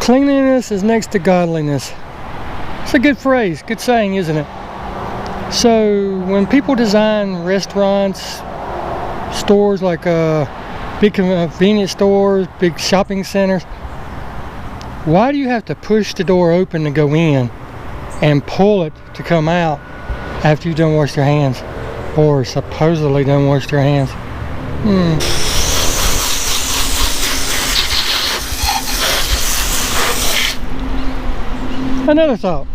Cleanliness is next to godliness. It's a good phrase, good saying, isn't it? So when people design restaurants, stores like big convenience stores, big shopping centers, why do you have to push the door open to go in and pull it to come out after you done washed your hands, or supposedly done washed your hands? Another thought: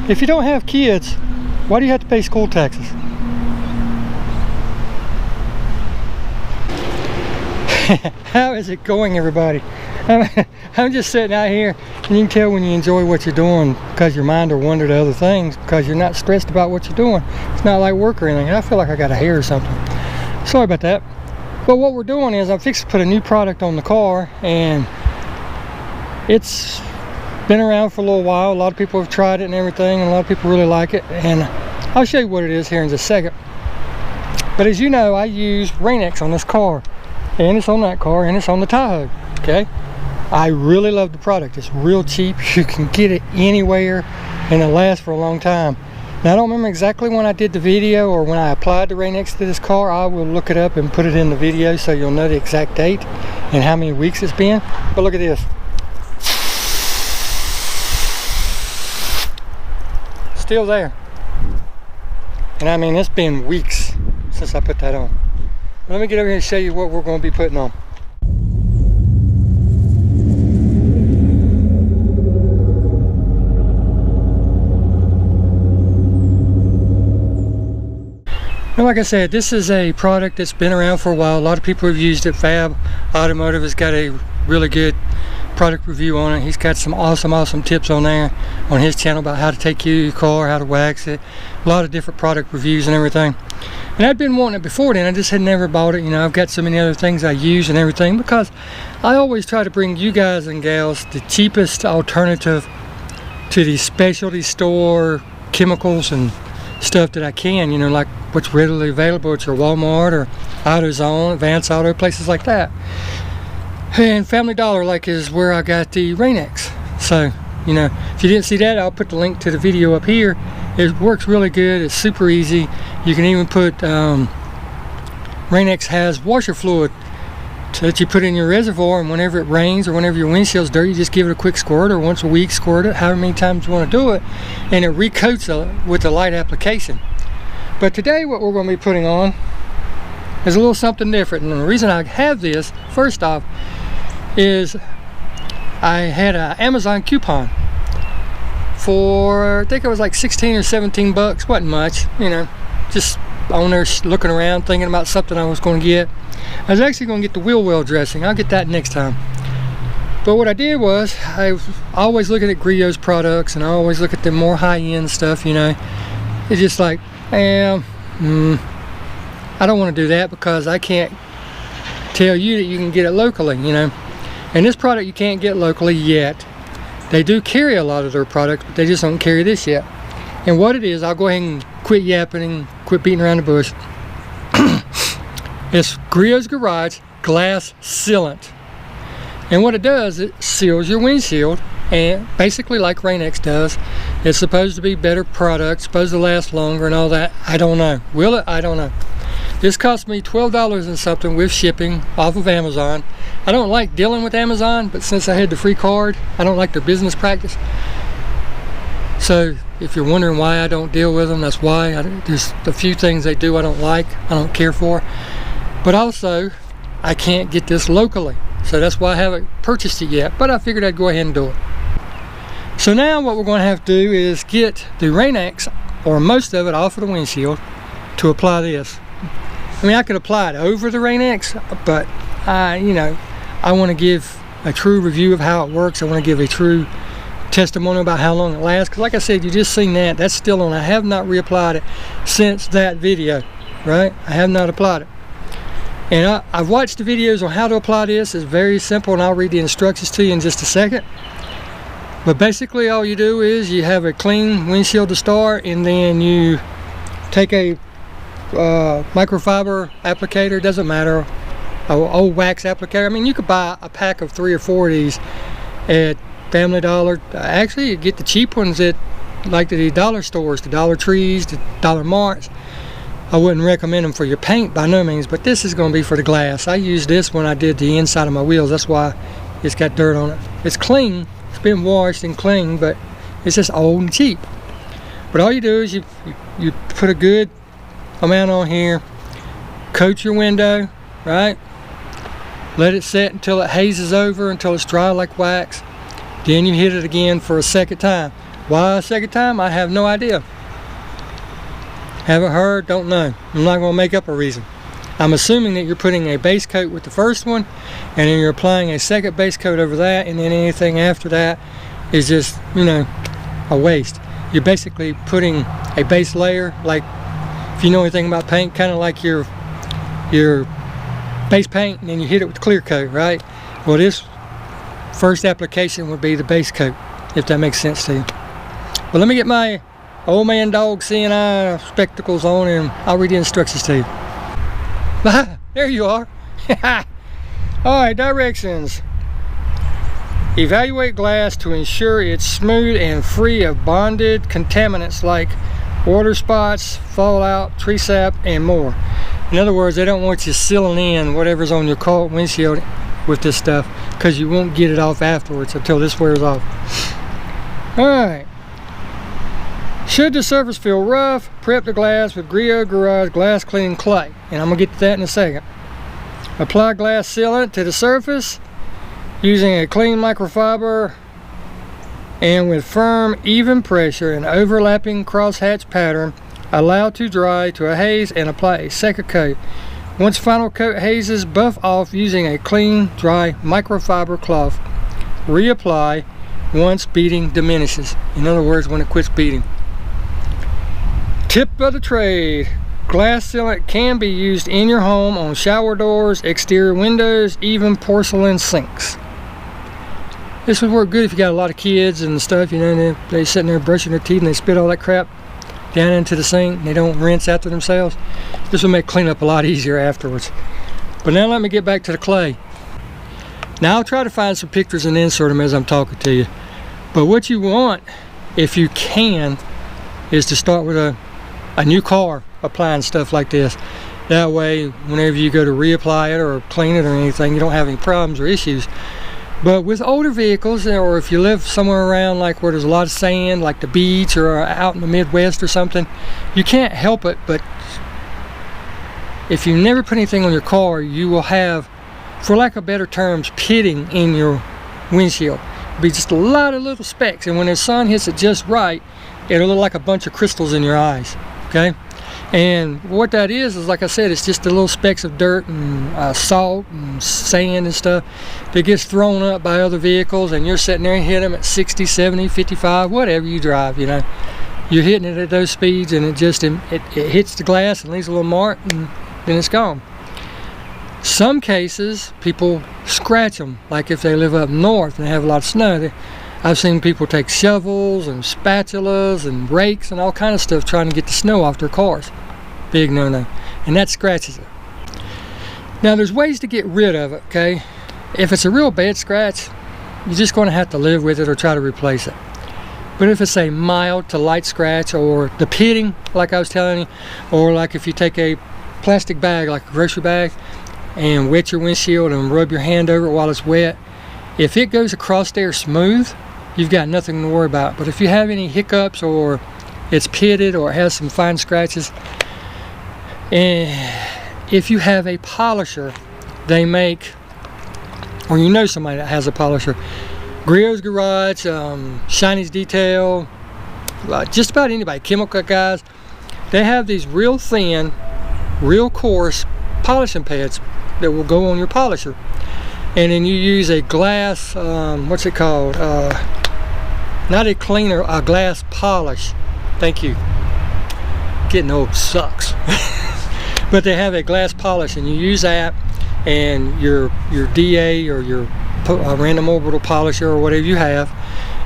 if you don't have kids, why do you have to pay school taxes? How is it going, everybody? I'm just sitting out here, and you can tell when you enjoy what you're doing because your mind will wander to other things because you're not stressed about what you're doing. It's not like work or anything. I feel like I got a hair or something. Sorry about that. But what we're doing is I'm fixing to put a new product on the car, and it's been around for a little while. A lot of people have tried it and everything, and a lot of people really like it, and I'll show you what it is here in just a second. But as you know, I use Rain-X on this car, and it's on that car, and it's on the Tahoe. Okay, I really love the product. It's real cheap. You can get it anywhere, and it lasts for a long time. Now, I don't remember exactly when I did the video or when I applied the Rain-X to this car. I will look it up and put it in the video so you'll know the exact date and how many weeks it's been. But look at this. Still there. And I mean, it's been weeks since I put that on. Let me get over here and show you what we're going to be putting on. And like I said, this is a product that's been around for a while. A lot of people have used it. Fab Automotive has got a really good product review on it. He's got some awesome tips on there on his channel about how to take care of your car, how to wax it, a lot of different product reviews and everything. And I'd been wanting it before then. I just had never bought it. You know, I've got so many other things I use and everything, because I always try to bring you guys and gals the cheapest alternative to the specialty store chemicals and stuff that I can, you know, like what's readily available at your Walmart or AutoZone, Advance Auto, places like that. And Family Dollar, like, is where I got the Rain-X. So, you know, if you didn't see that, I'll put the link to the video up here. It works really good. It's super easy. You can even put Rain-X has washer fluid that you put in your reservoir, and whenever it rains or whenever your windshield's dirty, you just give it a quick squirt, or once a week squirt it, however many times you want to do it, and it recoats with a light application. But today what we're going to be putting on is a little something different. And the reason I have this, first off, is I had an Amazon coupon for, I think it was like 16 or 17 bucks. Wasn't much, you know, just on there looking around thinking about something I was going to get. I was actually going to get the wheel well dressing. I'll get that next time. But what I did was, I always looking at Griot's products, and I always look at the more high-end stuff, you know. It's just like, I don't want to do that, because I can't tell you that you can get it locally, you know. And this product you can't get locally yet. They do carry a lot of their products, but they just don't carry this yet. And what it is, I'll go ahead and quit yapping and quit beating around the bush. It's Griots Garage Glass Sealant. And what it does, it seals your windshield, and basically like Rain-X does. It's supposed to be better product, supposed to last longer and all that. I don't know. Will it? I don't know. This cost me $12 and something with shipping off of Amazon. I don't like dealing with Amazon, but since I had the free card, I don't like their business practice. So if you're wondering why I don't deal with them, that's why. There's a few things they do I don't like, I don't care for. But also, I can't get this locally. So that's why I haven't purchased it yet. But I figured I'd go ahead and do it. So now what we're going to have to do is get the Rain-X, or most of it, off of the windshield to apply this. I mean, I could apply it over the Rain-X, but you know, I want to give a true review of how it works. I want to give a true testimony about how long it lasts, because like I said, you just seen that. That's still on. I have not reapplied it since that video, right? I have not applied it. And I've watched the videos on how to apply this. It's very simple, and I'll read the instructions to you in just a second. But basically all you do is you have a clean windshield to start, and then you take a microfiber applicator, doesn't matter, old wax applicator. I mean, you could buy a pack of 3 or 4 of these at Family Dollar. Actually, you get the cheap ones at like the dollar stores, the Dollar Trees, the Dollar Marts. I wouldn't recommend them for your paint by no means, but this is going to be for the glass. I used this when I did the inside of my wheels. That's why it's got dirt on it. It's clean. It's been washed and clean, but it's just old and cheap. But all you do is you put a good amount on here, coat your window, right? Let it set until it hazes over, until it's dry like wax. Then you hit it again for a second time. Why a second time? I have no idea. Haven't heard, don't know. I'm not going to make up a reason. I'm assuming that you're putting a base coat with the first one, and then you're applying a second base coat over that, and then anything after that is just, you know, a waste. You're basically putting a base layer, like if you know anything about paint, kind of like your base paint, and then you hit it with clear coat, right? Well, this first application would be the base coat, if that makes sense to you. But let me get my old man dog seeing eye spectacles on, and I'll read the instructions to you. There you are. Alright, directions. Evaluate glass to ensure it's smooth and free of bonded contaminants like water spots, fallout, tree sap, and more. In other words, they don't want you sealing in whatever's on your car windshield with this stuff, because you won't get it off afterwards until this wears off. Alright. Should the surface feel rough, prep the glass with Griots Garage Glass Cleaning Clay. And I'm going to get to that in a second. Apply glass sealant to the surface using a clean microfiber and with firm, even pressure and overlapping crosshatch pattern. Allow to dry to a haze and apply a second coat. Once final coat hazes, buff off using a clean, dry microfiber cloth. Reapply once beading diminishes. In other words, when it quits beading. Tip of the trade. Glass sealant can be used in your home on shower doors, exterior windows, even porcelain sinks. This would work good if you got a lot of kids and stuff, you know, they're sitting there brushing their teeth and they spit all that crap down into the sink and they don't rinse after themselves. This will make cleanup a lot easier afterwards. But now let me get back to the clay. Now I'll try to find some pictures and insert them as I'm talking to you. But what you want, if you can, is to start with a new car applying stuff like this. That way, whenever you go to reapply it or clean it or anything, you don't have any problems or issues. But with older vehicles, or if you live somewhere around like where there's a lot of sand, like the beach or out in the Midwest or something, you can't help it, but if you never put anything on your car, you will have, for lack of better terms, pitting in your windshield. It'll be just a lot of little specks, and when the sun hits it just right, it'll look like a bunch of crystals in your eyes. Okay, and what that is like I said, it's just the little specks of dirt and salt and sand and stuff that gets thrown up by other vehicles, and you're sitting there and hit them at 60, 70, 55, whatever you drive, you know. You're hitting it at those speeds, and it hits the glass and leaves a little mark, and then it's gone. Some cases, people scratch them, like if they live up north and they have a lot of snow. I've seen people take shovels and spatulas and rakes and all kind of stuff trying to get the snow off their cars. Big no-no. And that scratches it. Now there's ways to get rid of it, okay? If it's a real bad scratch, you're just going to have to live with it or try to replace it. But if it's a mild to light scratch, or the pitting, like I was telling you, or like if you take a plastic bag, like a grocery bag, and wet your windshield and rub your hand over it while it's wet, if it goes across there smooth, you've got nothing to worry about. But if you have any hiccups, or it's pitted, or it has some fine scratches, and if you have a polisher, they make, or you know somebody that has a polisher, Griots Garage, Shiny's Detail, just about anybody, chemical guys, they have these real thin, real coarse polishing pads that will go on your polisher. And then you use a glass, what's it called? Not a cleaner, a glass polish. Thank you. Getting old sucks. But they have a glass polish, and you use that, and your DA or your random orbital polisher or whatever you have,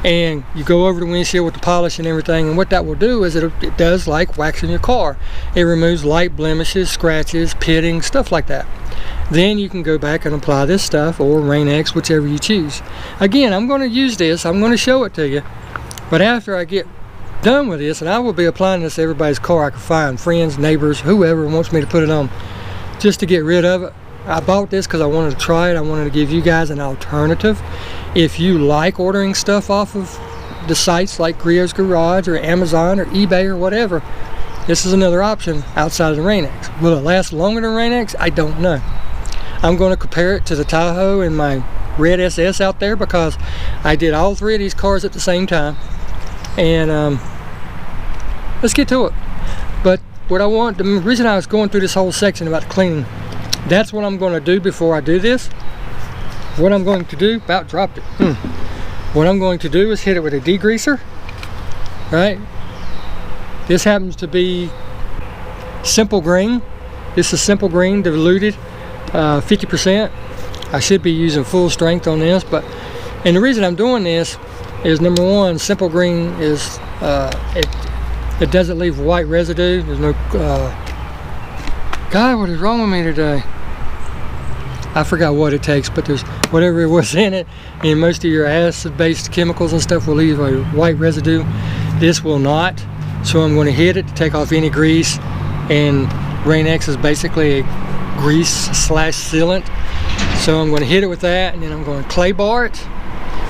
and you go over the windshield with the polish and everything, and what that will do is it does like waxing your car. It removes light blemishes, scratches, pitting, stuff like that. then you can go back and apply this stuff, or Rain-X, whichever you choose. Again, I'm going to use this, I'm going to show it to you, but after I get done with this, and I will be applying this to everybody's car I can find, friends, neighbors, whoever wants me to put it on, just to get rid of it. I bought this because I wanted to try it. I wanted to give you guys an alternative. If you like ordering stuff off of the sites like Griots Garage or Amazon or eBay or whatever, this is another option outside of the Rain-X. Will it last longer than Rain-X? I don't know. I'm going to compare it to the Tahoe and my red SS out there, because I did all three of these cars at the same time. And let's get to it. But what I want, the reason I was going through this whole section about cleaning, that's what I'm going to do before I do this. What I'm going to do, about dropped it. What I'm going to do is hit it with a degreaser, right? This happens to be Simple Green. This is Simple Green diluted, 50%. I should be using full strength on this, and the reason I'm doing this is, number one, Simple Green is, it doesn't leave white residue. There's no, God, what is wrong with me today? I forgot what it takes, but there's whatever it was in it, and most of your acid-based chemicals and stuff will leave a white residue. This will not, so I'm going to hit it to take off any grease, and Rain-X is basically a grease/sealant. So I'm going to hit it with that, and then I'm going to clay bar it,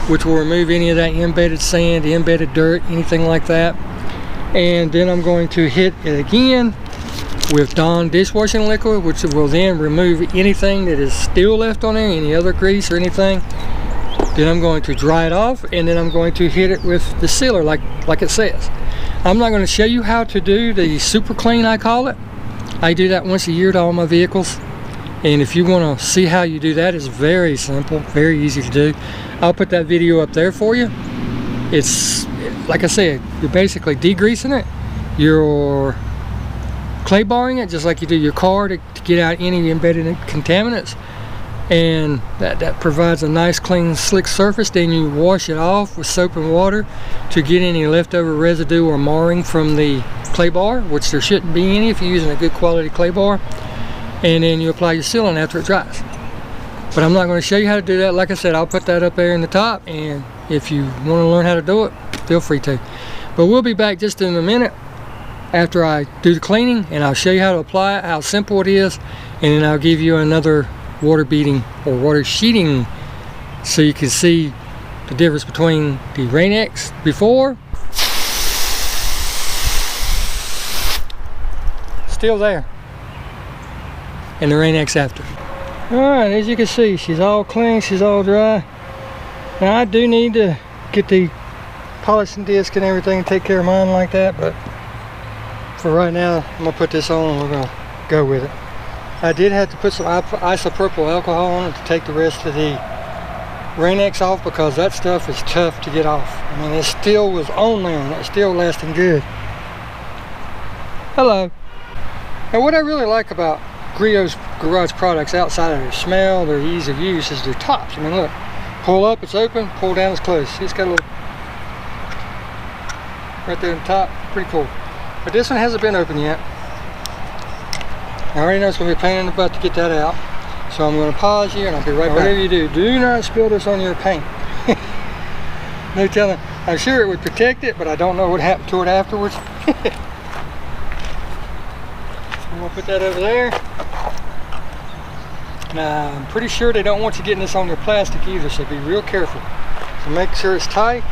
which will remove any of that embedded sand, embedded dirt, anything like that. And then I'm going to hit it again with Dawn dishwashing liquid, which will then remove anything that is still left on there, any other grease or anything. Then I'm going to dry it off, and then I'm going to hit it with the sealer like it says. I'm not going to show you how to do the super clean, I call it. I do that once a year to all my vehicles, and if you want to see how you do that, it's very simple, very easy to do. I'll put that video up there for you. It's, like I said, you're basically degreasing it, you're clay barring it just like you do your car to get out any embedded contaminants, and that provides a nice clean slick surface. Then you wash it off with soap and water to get any leftover residue or marring from the clay bar, which there shouldn't be any if you're using a good quality clay bar. And then you apply your sealant after it dries. But I'm not going to show you how to do that. Like I said, I'll put that up there in the top, and if you want to learn how to do it, feel free to. But we'll be back just in a minute after I do the cleaning, and I'll show you how to apply it, how simple it is, and then I'll give you another water beading or water sheeting so you can see the difference between the Rain-X before, still there, and the Rain-X after. Alright, as you can see, she's all clean, she's all dry. Now I do need to get the polishing disc and everything and take care of mine like that, but for right now I'm going to put this on and we're going to go with it. I did have to put some isopropyl alcohol on it to take the rest of the Rain-X off, because that stuff is tough to get off. I mean, it still was on there and it's still lasting good. Hello. Now what I really like about Griots Garage products, outside of their smell, their ease of use, is their tops. I mean, look, pull up, it's open, pull down, it's closed. See, it's got a little right there on the top, pretty cool. But this one hasn't been open yet. I already know it's going to be a pain in the butt to get that out, so I'm going to pause here and I'll be right back. Whatever you do not spill this on your paint. No telling. I'm sure it would protect it, but I don't know what happened to it afterwards. I'm going to put that over there. Now, I'm pretty sure they don't want you getting this on your plastic either, so be real careful. So make sure it's tight.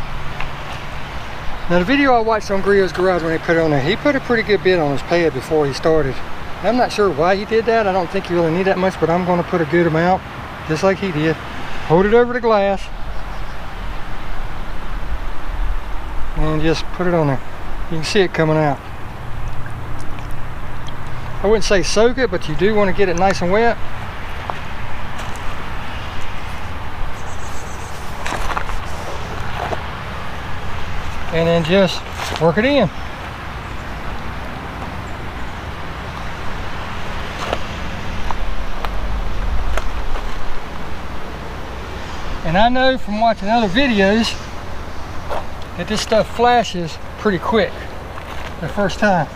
Now, the video I watched on Griots Garage when they put it on there, he put a pretty good bit on his pad before he started. I'm not sure why he did that. I don't think you really need that much, but I'm going to put a good amount, just like he did. Hold it over the glass and just put it on there. You can see it coming out. I wouldn't say soak it, but you do want to get it nice and wet. And then just work it in. And I know from watching other videos that this stuff flashes pretty quick the first time.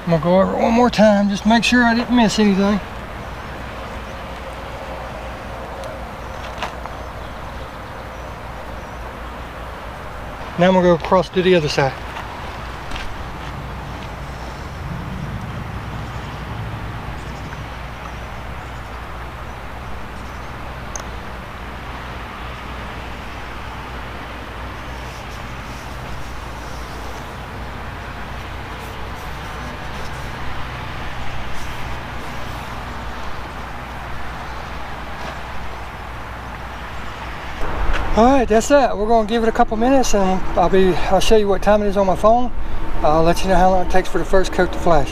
I'm gonna go over it one more time, just make sure I didn't miss anything. Now I'm gonna go across to the other side. Alright, that's that. We're going to give it a couple minutes and I'll show you what time it is on my phone. I'll let you know how long it takes for the first coat to flash.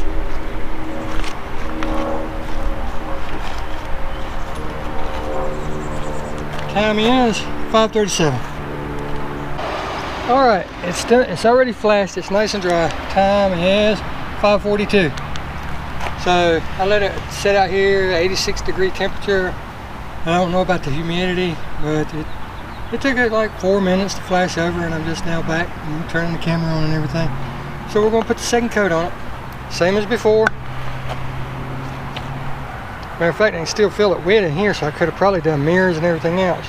Time is 5:37. Alright, it's done. It's already flashed. It's nice and dry. Time is 5:42. So I let it sit out here, 86-degree temperature. I don't know about the humidity, but it took it like 4 minutes to flash over, and I'm just now back and turning the camera on and everything. So we're going to put the second coat on it, same as before. Matter of fact, I can still feel it wet in here, so I could have probably done mirrors and everything else.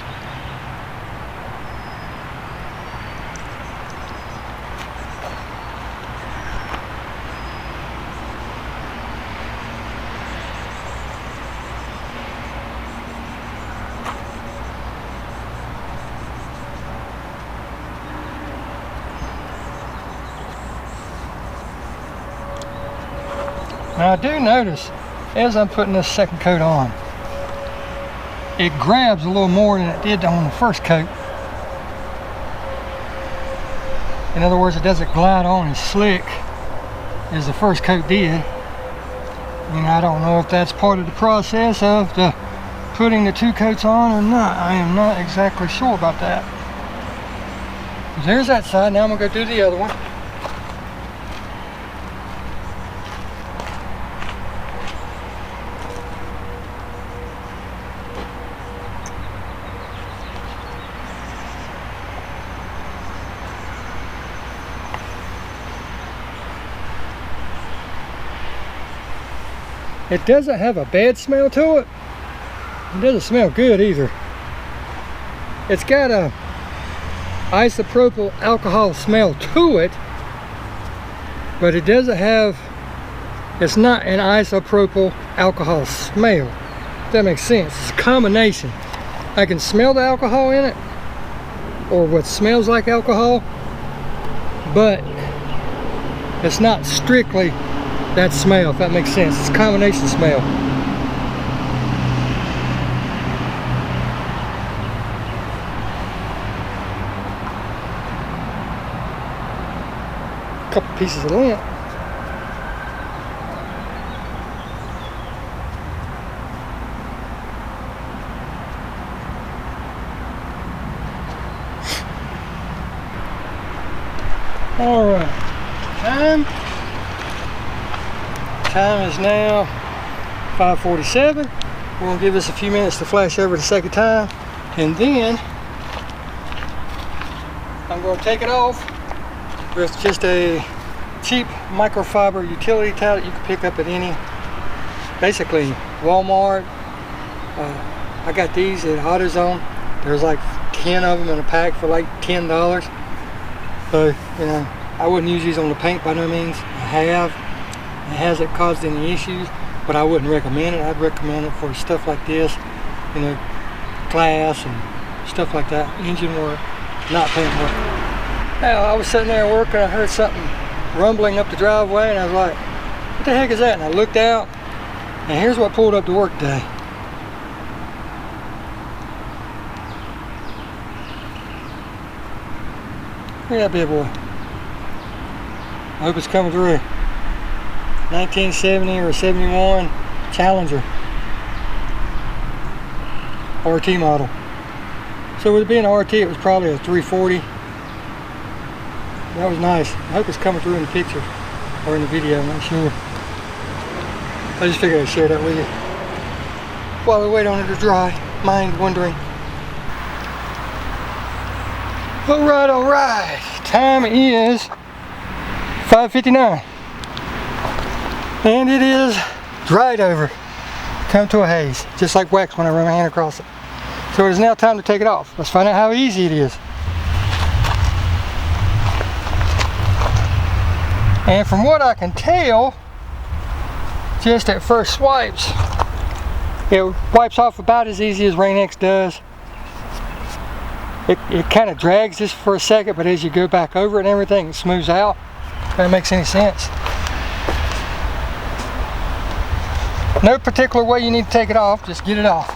Now I do notice, as I'm putting this second coat on, it grabs a little more than it did on the first coat. In other words, it doesn't glide on as slick as the first coat did. And I don't know if that's part of the process of putting the two coats on or not. I am not exactly sure about that. There's that side. Now I'm going to go do the other one. It doesn't have a bad smell to it. It doesn't smell good either. It's got a isopropyl alcohol smell to it, but it doesn't have, it's not an isopropyl alcohol smell. If that makes sense. It's a combination. I can smell the alcohol in it, or what smells like alcohol, but it's not strictly that smell, if that makes sense. It's a combination smell. A couple pieces of lint. All right, time is now 5:47. We're going to give this a few minutes to flash over the second time, and then I'm going to take it off with just a cheap microfiber utility towel that you can pick up at any, basically Walmart. I got these at AutoZone. There's like 10 of them in a pack for like $10. So, you know, I wouldn't use these on the paint by no means. I have. It hasn't caused any issues, but I wouldn't recommend it. I'd recommend it for stuff like this, you know, glass and stuff like that, engine work, not paint work. Now, I was sitting there working, I heard something rumbling up the driveway, and I was like, what the heck is that? And I looked out, and here's what pulled up to work today. Look at that big boy. I hope it's coming through. 1970 or 71 Challenger RT model. So with it being an RT, it was probably a 340. That was nice. I hope it's coming through in the picture or in the video, I'm not sure. I just figured I'd share that with you while we wait on it to dry. Mind wondering. All right. Time is 5:59. And it is dried over, come to a haze, just like wax when I run my hand across it. So it is now time to take it off. Let's find out how easy it is. And from what I can tell, just at first swipes, it wipes off about as easy as Rain-X does. It kind of drags just for a second, but as you go back over it and everything, it smooths out. If that makes any sense. No particular way you need to take it off, just get it off.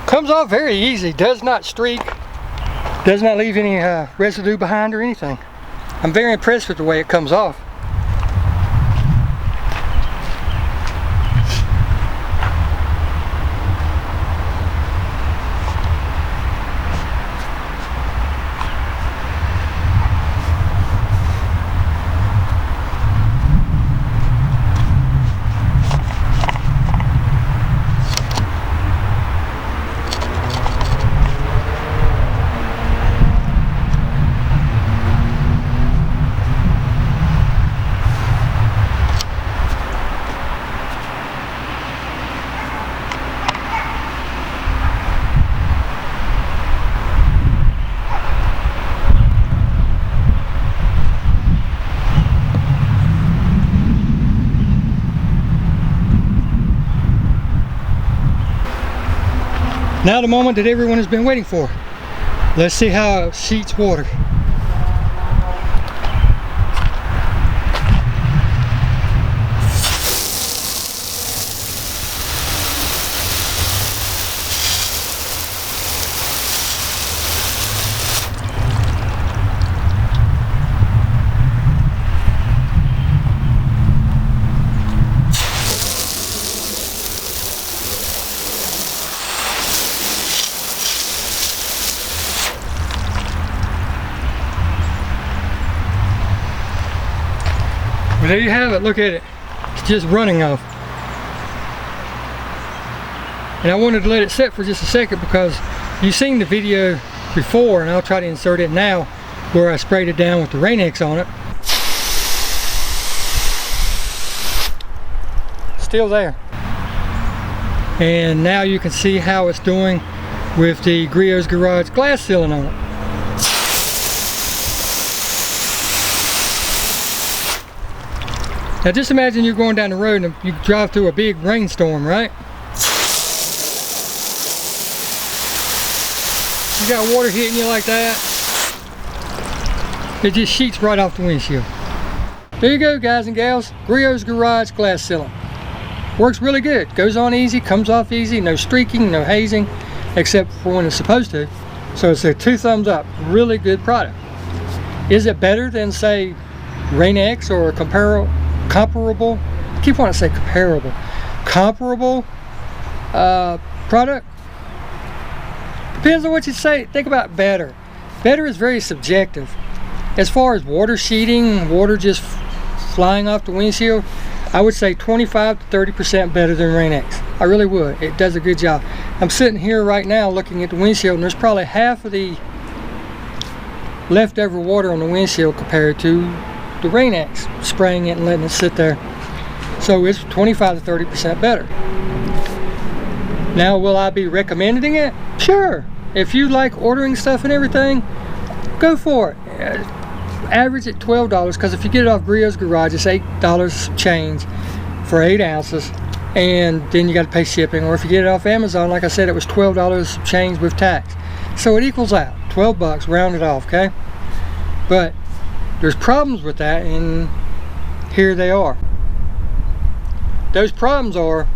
Comes off very easy, does not streak, does not leave any residue behind or anything. I'm very impressed with the way it comes off. Now the moment that everyone has been waiting for. Let's see how it sheets water. Well, there you have it, look at it. It's just running off. And I wanted to let it sit for just a second because you've seen the video before, and I'll try to insert it now, where I sprayed it down with the Rain-X on it. Still there. And now you can see how it's doing with the Griots Garage Glass Sealant on it. Now just imagine you're going down the road and you drive through a big rainstorm, right? You got water hitting you like that. It just sheets right off the windshield. There you go, guys and gals. Griots Garage Glass Sealant. Works really good. Goes on easy, comes off easy, no streaking, no hazing, except for when it's supposed to. So it's a 2 thumbs up. Really good product. Is it better than, say, Rain-X or a comparable, I keep wanting to say comparable product? Depends on what you say. Think about better. Better is very subjective. As far as water sheeting, water just flying off the windshield, I would say 25 to 30% better than Rain-X. I really would. It does a good job. I'm sitting here right now looking at the windshield, and there's probably half of the leftover water on the windshield compared to the Rain-X, spraying it and letting it sit there. So it's 25 to 30% better. Now, will I be recommending it? Sure. If you like ordering stuff and everything, go for it. Average at $12, because if you get it off Griots Garage, it's $8 change for 8 ounces, and then you got to pay shipping. Or if you get it off Amazon, like I said, it was $12 change with tax. So it equals out, 12 bucks, round it off, okay? But there's problems with that, and here they are. Those problems are,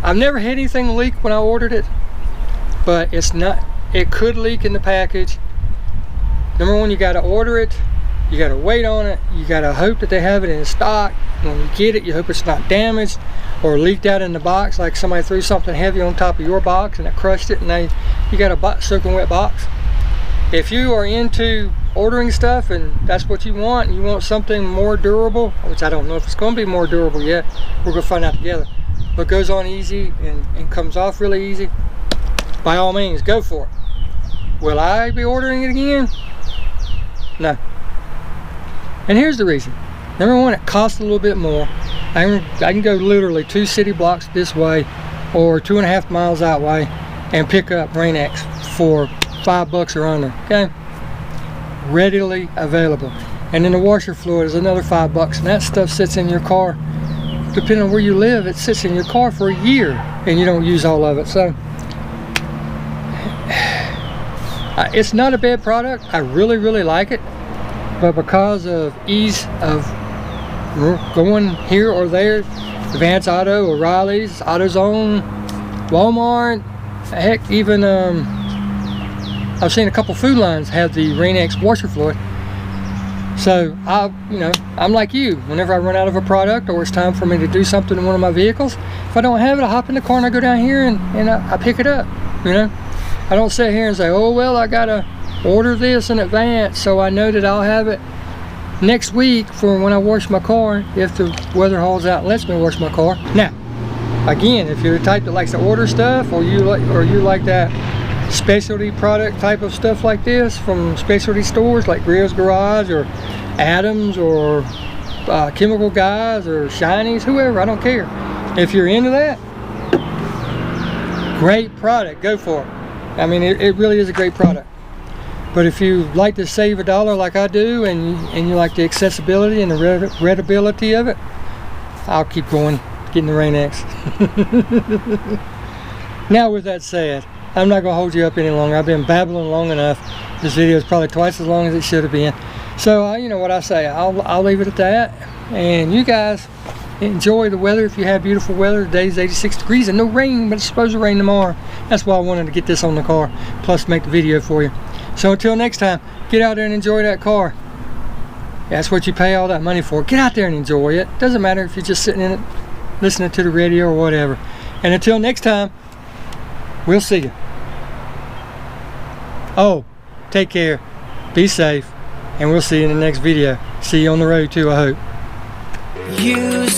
I've never had anything leak when I ordered it, but it could leak in the package. Number one, you got to order it, you got to wait on it, you got to hope that they have it in stock. When you get it, you hope it's not damaged or leaked out in the box, like somebody threw something heavy on top of your box and it crushed it, and you got a soaking wet box. If you are into ordering stuff and that's what you want, and you want something more durable, which I don't know if it's going to be more durable yet, we're going to find out together, but goes on easy and comes off really easy, by all means, go for it. Will I be ordering it again? No. And here's the reason. Number one, it costs a little bit more. I can go literally 2 city blocks this way or 2.5 miles that way and pick up Rain-X for $5 or under, okay? Readily available. And then the washer fluid is another $5, and that stuff sits in your car. Depending on where you live, it sits in your car for a year and you don't use all of it. So it's not a bad product. I really, really like it, but because of ease of going here or there, Advance Auto, O'Reilly's, AutoZone, Walmart, heck, even I've seen a couple food lines have the Rain-X washer fluid. So I'm like you. Whenever I run out of a product or it's time for me to do something in one of my vehicles, if I don't have it, I hop in the car and I go down here and I pick it up. I don't sit here and say, oh well, I gotta order this in advance so I know that I'll have it next week for when I wash my car, if the weather holds out and lets me wash my car. Now, again, if you're the type that likes to order stuff, or you like that specialty product type of stuff like this from specialty stores like Griots Garage or Adams or Chemical Guys or Shinies, whoever, I don't care. If you're into that, great product, go for it. I mean, it really is a great product. But if you like to save $1 like I do, and you like the accessibility and the readability of it, I'll keep going, getting the Rain-X. Now, with that said, I'm not going to hold you up any longer. I've been babbling long enough. This video is probably twice as long as it should have been. So, you know what I say, I'll leave it at that. And you guys enjoy the weather if you have beautiful weather. Today's 86 degrees and no rain, but it's supposed to rain tomorrow. That's why I wanted to get this on the car, plus make the video for you. So until next time, get out there and enjoy that car. That's what you pay all that money for. Get out there and enjoy it. Doesn't matter if you're just sitting in it, listening to the radio or whatever. And until next time, we'll see you. Oh, take care, be safe, and we'll see you in the next video. See you on the road too, I hope. You